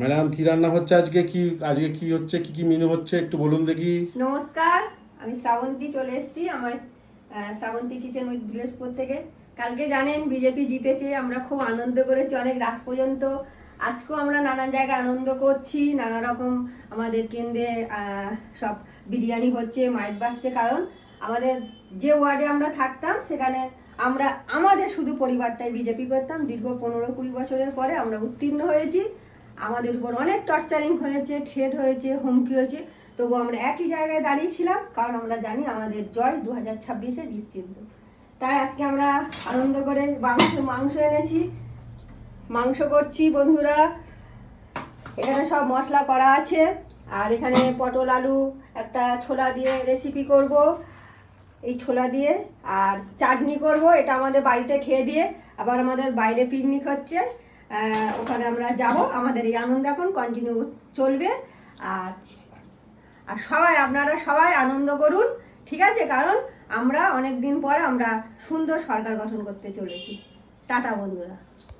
Madam কি রান্না হচ্ছে আজকে কি হচ্ছে, কি মেনু হচ্ছে একটু বলুন দেখি। নমস্কার, আমি শ্রাবন্তী চলে এসেছি আমার শ্রাবন্তী কিচেন উইথ ভিলেজপুর থেকে। কালকে জানেন বিজেপি জিতেছে, আমরা খুব আনন্দ করেছি অনেক রাত পর্যন্ত। আজকেও আমরা নানান জায়গায় আনন্দ করছি, নানা রকম আমাদের কেন্দ্রে সব বিরিয়ানি হচ্ছে, মাইক বাজছে। কারণ আমাদের যে ওয়ার্ডে আমরা থাকতাম সেখানে আমরা আমাদের শুধু পরিবারটাই বিজেপি করতাম। দীর্ঘ 15-20 বছরের পরে আমরা উত্তীর্ণ হয়েছি। আমাদের উপর অনেক টর্চারিং হয়েছে, থ্রেট হয়েছে, হুমকি হয়েছে, তবু আমরা একই জায়গায় দাঁড়িয়েছিলাম, কারণ আমরা জানি আমাদের জয় 2026-এ নিশ্চিন্ত। তাই আজকে আমরা আনন্দ করে মাংস এনেছি, মাংস করছি বন্ধুরা। এখানে সব মশলা করা আছে, আর এখানে পটল আলু একটা ছোলা দিয়ে রেসিপি করব, এই ছোলা দিয়ে আর চাটনি করব। এটা আমাদের বাড়িতে খেয়ে দিয়ে আবার আমাদের বাইরে পিকনিক হচ্ছে, ওখানে আমরা যাব। আমাদের এই আনন্দ এখন কন্টিনিউ চলবে। আর আর আপনারা সবাই আনন্দ করুন, ঠিক আছে? কারণ আমরা অনেক দিন পর আমরা সুন্দর সরকার গঠন করতে চলেছি। টাটা বন্ধুরা।